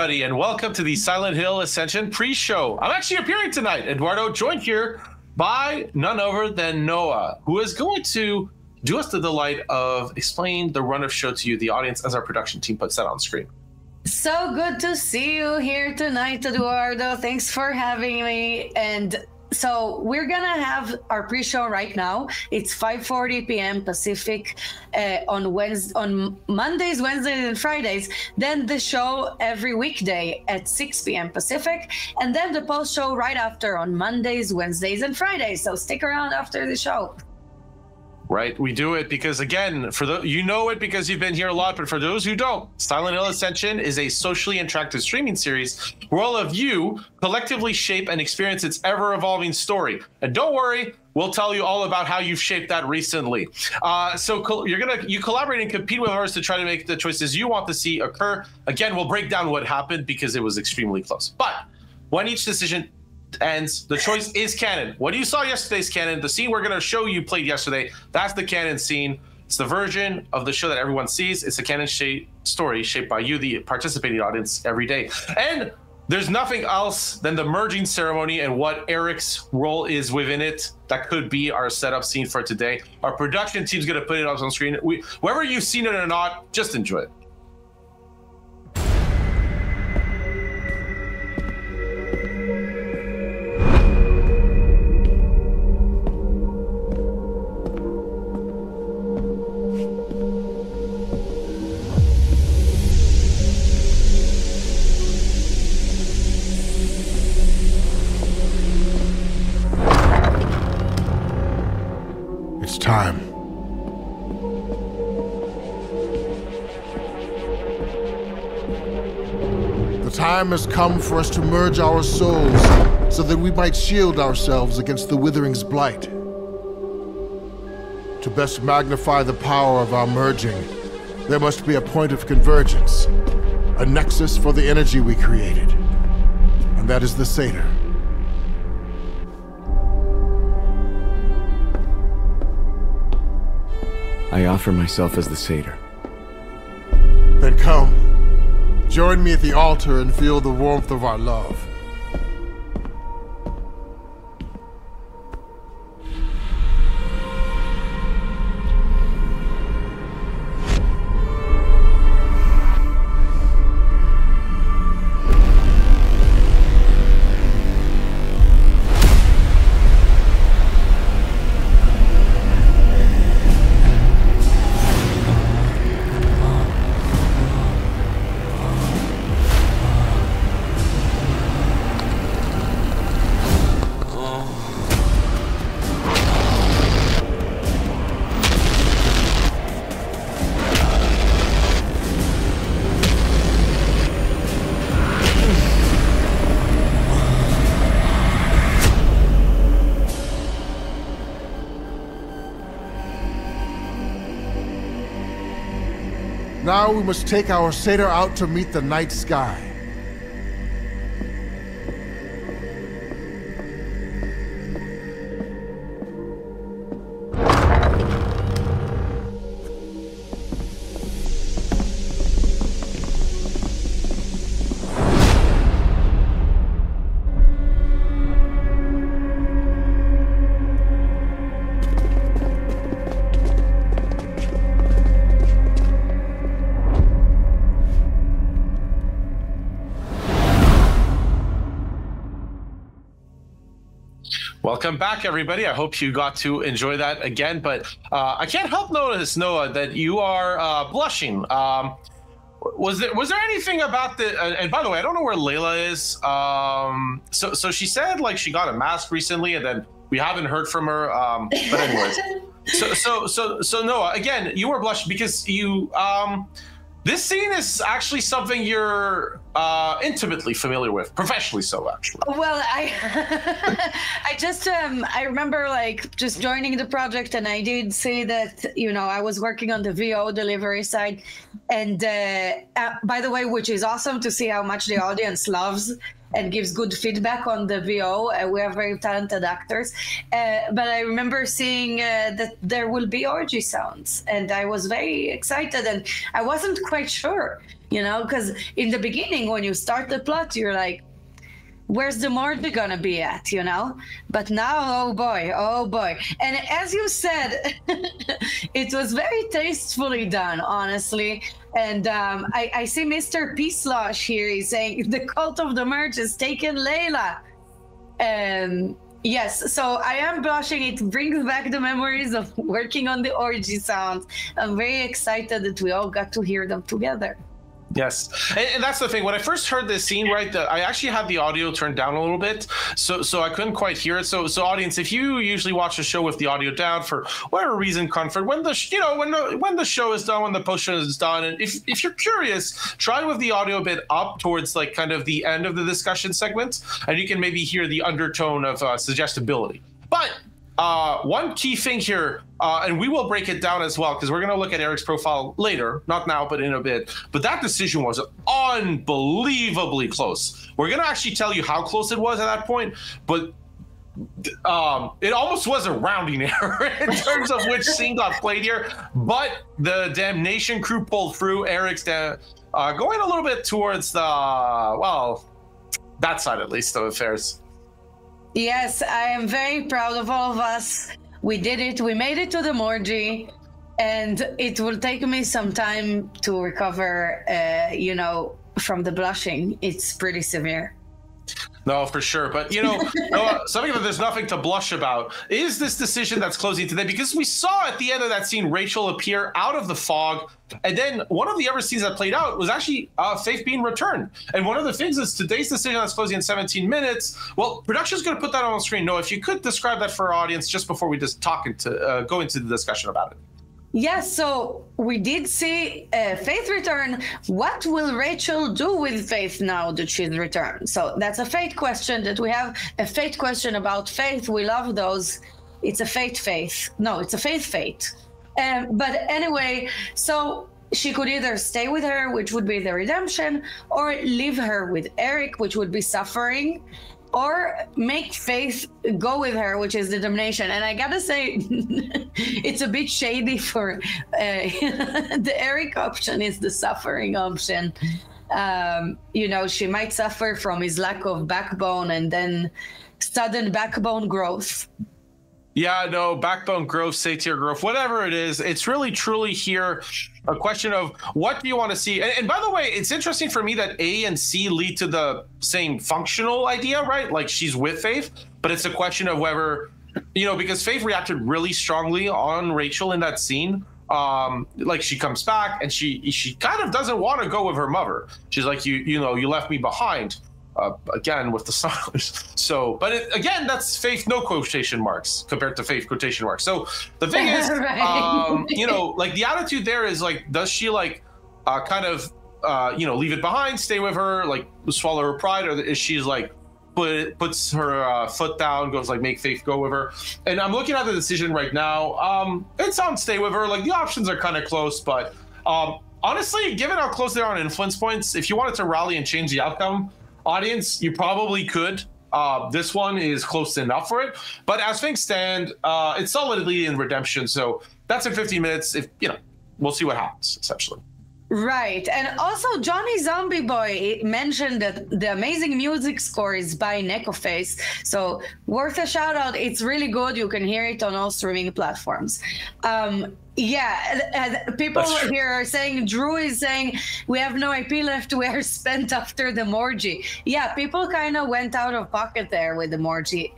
everybody, and welcome to the Silent Hill Ascension pre-show. I'm actually appearing tonight, Eduardo, joined here by none other than Noah, who is going to do us the delight of explaining the run of show to you, the audience, as our production team puts that on screen. So good to see you here tonight, Eduardo. Thanks for having me. And so we're gonna have our pre-show right now. It's 5:40 p.m. Pacific on Mondays, Wednesdays, and Fridays. Then the show every weekday at 6 p.m. Pacific, and then the post-show right after on Mondays, Wednesdays, and Fridays. So stick around after the show. Right, we do it because, again, you know it because you've been here a lot, but for those who don't, Silent Hill Ascension is a socially interactive streaming series where all of you collectively shape and experience its ever-evolving story. And don't worry, we'll tell you all about how you've shaped that recently. So you collaborate and compete with others to try to make the choices you want to see occur. Again, we'll break down what happened because it was extremely close. But when each decision ends, the choice is canon. What you saw yesterday's canon. The scene we're going to show you played yesterday, that's the canon scene. It's the version of the show that everyone sees. It's a canon story shaped by you, the participating audience, every day. And there's nothing else than the merging ceremony and what Eric's role is within it. That could be our setup scene for today. Our production team's going to put it up on screen. Whether you've seen it or not, just enjoy it. Time. The time has come for us to merge our souls so that we might shield ourselves against the withering's blight. To best magnify the power of our merging, there must be a point of convergence, a nexus for the energy we created, and that is the Satyr. I offer myself as the Satyr. Then come, join me at the altar and feel the warmth of our love. Now we must take our Satyr out to meet the night sky. Welcome back, everybody. I hope you got to enjoy that again, but I can't help notice, Noah, that you are blushing. Was there anything about the? And by the way, I don't know where Layla is. So she said like she got a mask recently, and then we haven't heard from her. But anyways, so Noah, again, you were blushing because you. This scene is actually something you're intimately familiar with, professionally so, actually. Well, I remember like just joining the project, and I did say that, you know, I was working on the VO delivery side. And by the way, which is awesome to see how much the audience loves and gives good feedback on the VO. We have very talented actors. But I remember seeing that there will be orgy sounds, and I was very excited, and I wasn't quite sure, because in the beginning, when you start the plot, you're like, where's the Morty gonna be at, But now, oh boy. And as you said, it was very tastefully done, honestly. And I see Mr. Peacelosh here. He's saying the cult of the merge has taken Layla. Yes, so I am blushing. It brings back the memories of working on the orgy sounds. I'm very excited that we all got to hear them together. Yes, and that's the thing. When I first heard this scene, right, I actually had the audio turned down a little bit, so I couldn't quite hear it. So audience, if you usually watch a show with the audio down for whatever reason, comfort, when the show is done, when the post show is done, and if you're curious, try with the audio a bit up towards like kind of the end of the discussion segment, and you can maybe hear the undertone of suggestibility. But one key thing here, and we will break it down as well, because we're going to look at Eric's profile later, not now, but in a bit. But that decision was unbelievably close. We're going to actually tell you how close it was at that point, but it almost was a rounding error in terms of which scene got played here. But the Damnation crew pulled through. Eric's going a little bit towards that side at least of affairs. Yes, I am very proud of all of us. We did it. We made it to the Morgy, and it will take me some time to recover, from the blushing. It's pretty severe. No, for sure. But, something that there's nothing to blush about is this decision that's closing today, because we saw at the end of that scene Rachel appear out of the fog. And then one of the other scenes that played out was actually Faith being returned. And one of the things is today's decision that's closing in 17 minutes. Well, production's going to put that on the screen. No, if you could describe that for our audience just before we just go into the discussion about it. Yes, so we did see Faith return. What will Rachel do with Faith now that she's returned? So that's a fate question that we have. A fate question about Faith. We love those. It's a fate. No, it's a fate. But anyway, so she could either stay with her, which would be the redemption, or leave her with Eric, which would be suffering, or make Faith go with her, which is the damnation. And I gotta say, it's a bit shady for the Eric option is the suffering option. She might suffer from his lack of backbone and then sudden backbone growth. Yeah, no, backbone growth, satyr growth, whatever it is, it's really truly here a question of what do you want to see. And by the way, it's interesting for me that A and C lead to the same functional idea, right? Like she's with Faith, but it's a question of whether, because Faith reacted really strongly on Rachel in that scene. Like she comes back and she kind of doesn't want to go with her mother. She's like, you left me behind. Again with the silence. So, but again, that's Faith no quotation marks compared to Faith quotation marks. So the thing is, right. Like the attitude there is like, does she leave it behind, stay with her, like swallow her pride, or is she's like puts her foot down, goes like make Faith go with her? And I'm looking at the decision right now. It's on stay with her. Like the options are kind of close, but honestly, given how close they are on influence points, if you wanted to rally and change the outcome, audience, you probably could. This one is close enough for it, but as things stand, it's solidly in redemption. So that's in 15 minutes. We'll see what happens essentially. Right. And also Johnny Zombie Boy mentioned that the amazing music score is by Necoface. So worth a shout out. It's really good. You can hear it on all streaming platforms. People here are saying, Drew is saying, we have no IP left. We are spent after the Morgy. Yeah, people kind of went out of pocket there with the Morgy.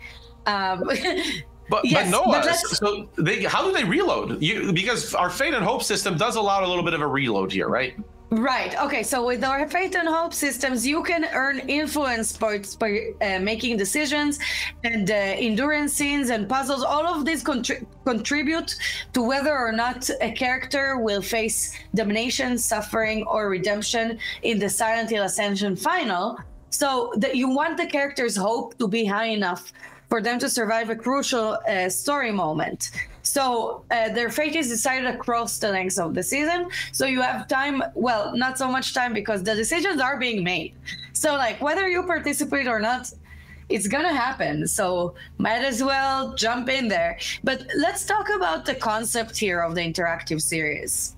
But Noah, so how do they reload? Because our Fate and Hope system does allow a little bit of a reload here, right? Right. Okay. So with our Fate and Hope systems, you can earn influence points by making decisions, and endurance scenes and puzzles. All of these contribute to whether or not a character will face damnation, suffering, or redemption in the Silent Hill Ascension final. So that you want the character's hope to be high enough for them to survive a crucial story moment. So their fate is decided across the length of the season. So you have time, well, not so much time because the decisions are being made. So like whether you participate or not, it's gonna happen. So might as well jump in there. But let's talk about the concept here of the interactive series.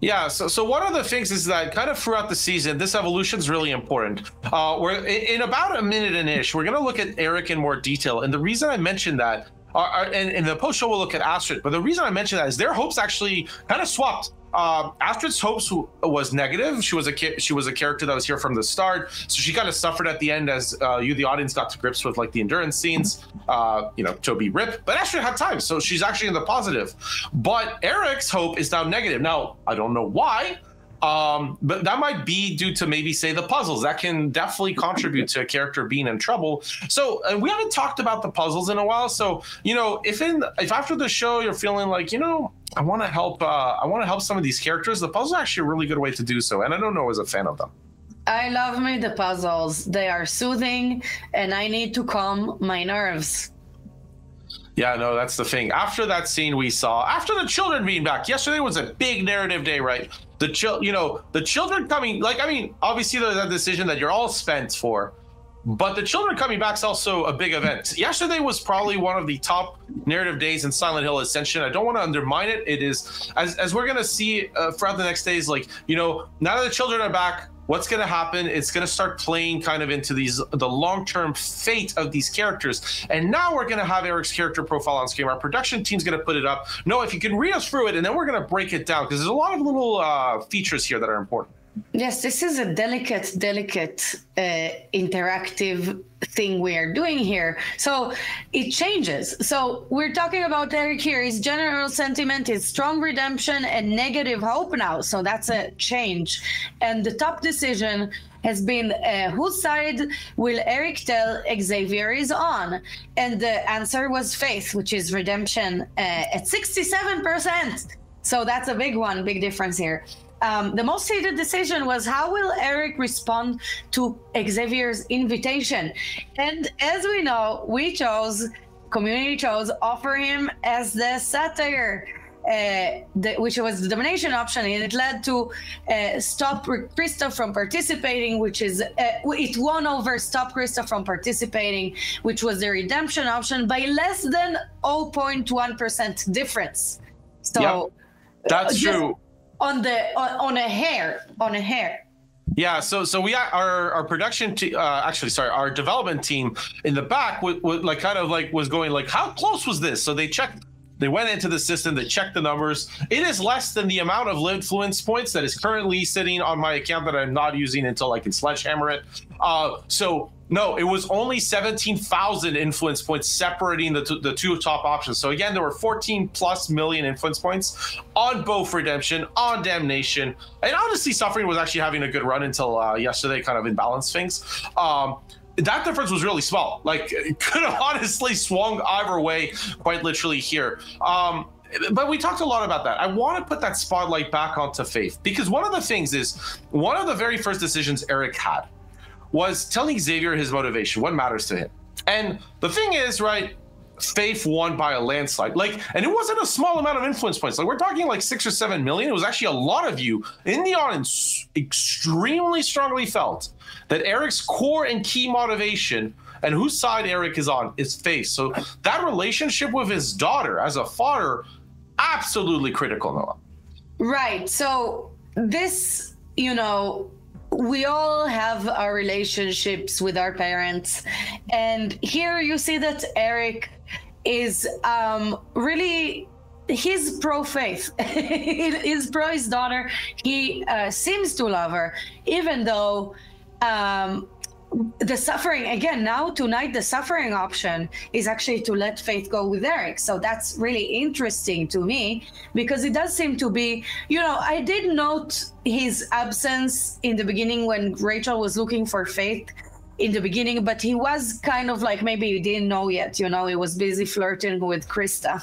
Yeah, so one of the things is that kind of throughout the season, this evolution is really important. We're in about a minute and ish, we're going to look at Eric in more detail. And the reason I mentioned that, and in the post show, we'll look at Astrid, but the reason I mentioned that is their hopes actually kind of swapped. Astrid's hopes was negative. She was a character that was here from the start, so she kind of suffered at the end as you, the audience, got to grips with like the endurance scenes. Toby rip, but Astrid had time, so she's actually in the positive. But Eric's hope is now negative. Now I don't know why. But that might be due to maybe, say, the puzzles. That can definitely contribute to a character being in trouble. So we haven't talked about the puzzles in a while. So, if after the show you're feeling like, I want to help some of these characters, the puzzles are actually a really good way to do so. And I don't know, as a fan of them. I love me the puzzles. They are soothing, and I need to calm my nerves. Yeah, no, that's the thing. After that scene we saw, after the children being back, yesterday was a big narrative day, right? The children coming, obviously there's that decision that you're all spent for, but the children coming back is also a big event. Yesterday was probably one of the top narrative days in Silent Hill Ascension. I don't want to undermine it. It is, as we're going to see throughout the next days, now that the children are back, what's going to happen? It's going to start playing kind of into the long-term fate of these characters. And now we're going to have Eric's character profile on screen. Our production team's going to put it up. No, if you can read us through it, and then we're going to break it down because there's a lot of little features here that are important. Yes, this is a delicate interactive thing we are doing here. So it changes. So we're talking about Eric here. His general sentiment is strong redemption and negative hope now. So that's a change. And the top decision has been whose side will Eric tell Xavier is on? And the answer was faith, which is redemption at 67%. So that's a big one, big difference here. The most heated decision was how will Eric respond to Xavier's invitation? And as we know, community chose offer him as the satire, which was the domination option, and it led to stop Krista from participating, which is, it won over stop Krista from participating, which was the redemption option by less than 0.1% differance. So yep, that's true. On a hair. Yeah, so we our production team, our development team in the back was going like, how close was this? So they went into the system, they checked the numbers. It is less than the amount of influence points that is currently sitting on my account that I'm not using until I can sledgehammer it. No, it was only 17,000 influence points separating the two top options. So again, there were 14 plus million influence points on both Redemption, on Damnation. And honestly, Suffering was actually having a good run until yesterday kind of imbalanced things. That difference was really small. Like, it could have honestly swung either way, quite literally here. But we talked a lot about that. I want to put that spotlight back onto Faith, because one of the things is, one of the very first decisions Eric had was telling Xavier his motivation, what matters to him. And the thing is, right, Faith won by a landslide. And it wasn't a small amount of influence points. We're talking like 6 or 7 million. It was actually a lot of you in the audience extremely strongly felt that Eric's core and key motivation and whose side Eric is on is Faith. So that relationship with his daughter as a father, absolutely critical, Noah. Right. So this, we all have our relationships with our parents. And here you see that Eric is really, he's pro-faith. He's pro his daughter. He seems to love her, even though the suffering, again, now tonight, the suffering option is actually to let Faith go with Eric. So that's really interesting to me, because it does seem to be, I did note his absence in the beginning when Rachel was looking for Faith in the beginning, but he was kind of like, maybe he didn't know yet, he was busy flirting with Krista.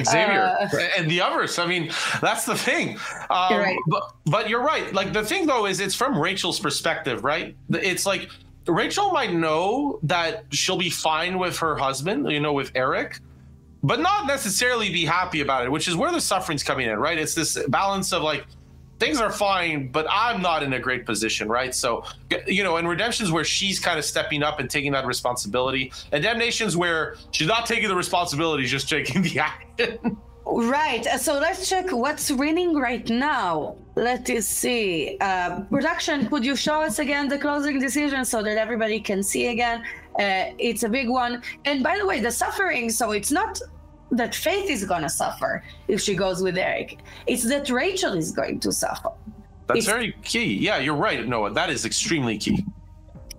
Xavier and the others. I mean, that's the thing. You're right. But you're right. Like, the thing though is, it's from Rachel's perspective, right? It's like Rachel might know that she'll be fine with her husband, with Eric, but not necessarily be happy about it, which is where the suffering's coming in, right? It's this balance of like, things are fine, but I'm not in a great position, right? So, you know, and Redemption's where she's kind of stepping up and taking that responsibility, and Damnation's where she's not taking the responsibility, just taking the action. Right. So let's check what's winning right now. Let us see. Production, could you show us again the closing decision so that everybody can see again? It's a big one. And by the way, the suffering, so it's not that Faith is going to suffer if she goes with Eric. It's that Rachel is going to suffer. That's very key. Yeah, you're right, Noah. That is extremely key.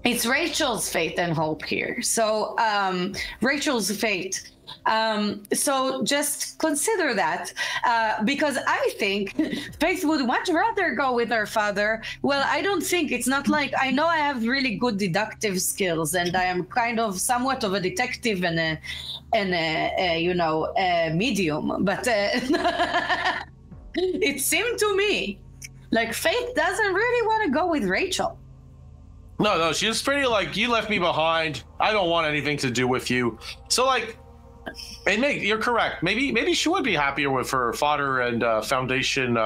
It's Rachel's fate and hope here. So Rachel's fate. So just consider that, because I think Faith would much rather go with her father. Well, I don't think, it's not like, I know I have really good deductive skills and I am kind of somewhat of a detective and a you know, a medium, but it seemed to me like Faith doesn't really want to go with Rachel. No, she's pretty like, you left me behind. I don't want anything to do with you. So like, and Meg, you're correct. Maybe she would be happier with her father and Foundation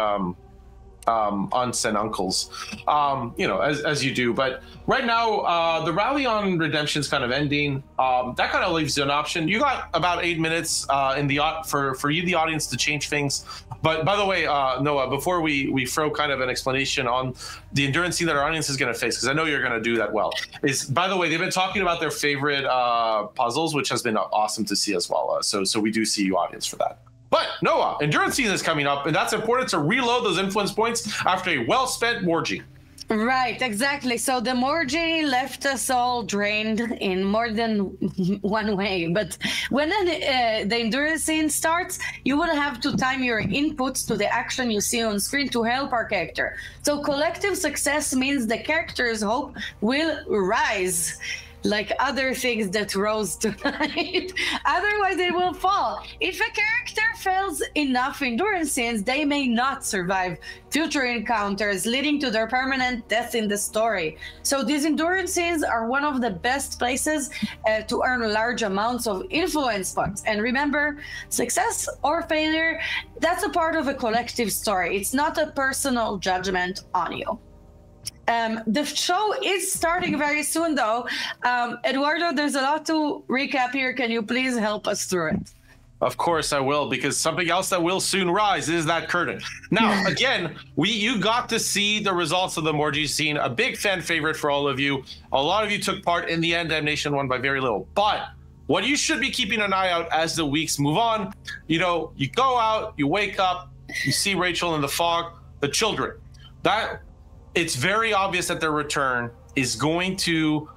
aunts and uncles, you know, as you do. But right now, the rally on Redemption's kind of ending. That kind of leaves you an option. You got about 8 minutes in the for you, the audience, to change things. But by the way, Noah, before we throw kind of an explanation on the endurance scene that our audience is going to face, because I know you're going to do that well, is, by the way, they've been talking about their favorite puzzles, which has been awesome to see as well. So we do see you, audience, for that. But Noah, endurance season is coming up, and that's important to reload those influence points after a well-spent Morgie. Right, exactly. So the Morgie left us all drained in more than one way. But when the endurance scene starts, you will have to time your inputs to the action you see on screen to help our character. So collective success means the character's hope will rise, like other things that rose tonight. Otherwise, it will fall. If a character fails enough endurance scenes, they may not survive future encounters, leading to their permanent death in the story. So these endurance scenes are one of the best places to earn large amounts of influence points. And remember, success or failure, that's a part of a collective story. It's not a personal judgment on you. The show is starting very soon, though. Eduardo, there's a lot to recap here. Can you please help us through it? Of course I will, because something else that will soon rise is that curtain. Now, again, you got to see the results of the Morgie scene, a big fan favorite for all of you. A lot of you took part in the end. Damnation won by very little. But what you should be keeping an eye out as the weeks move on, you know, you go out, you wake up, you see Rachel in the fog, the children. It's very obvious that their return is going to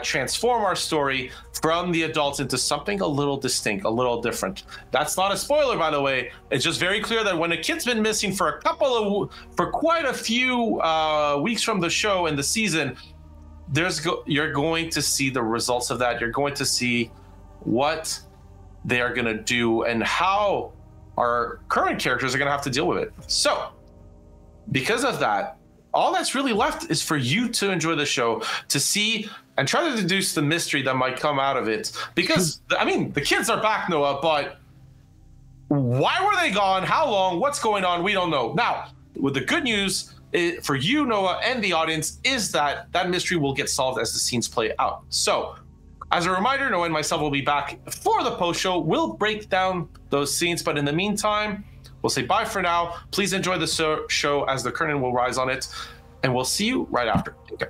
transform our story from the adults into something a little distinct, a little different. That's not a spoiler, by the way. It's just very clear that when a kid's been missing for quite a few weeks from the show and the season, you're going to see the results of that. You're going to see what they are going to do and how our current characters are going to have to deal with it. So, because of that, all that's really left is for you to enjoy the show, to see and try to deduce the mystery that might come out of it. Because, I mean, the kids are back, Noah, but why were they gone? How long? What's going on? We don't know. Now, with the good news for you, Noah, and the audience, is that mystery will get solved as the scenes play out. So, as a reminder, Noah and myself will be back for the post-show. We'll break down those scenes, but in the meantime, we'll say bye for now. Please enjoy the show as the curtain will rise on it, and we'll see you right after. Okay.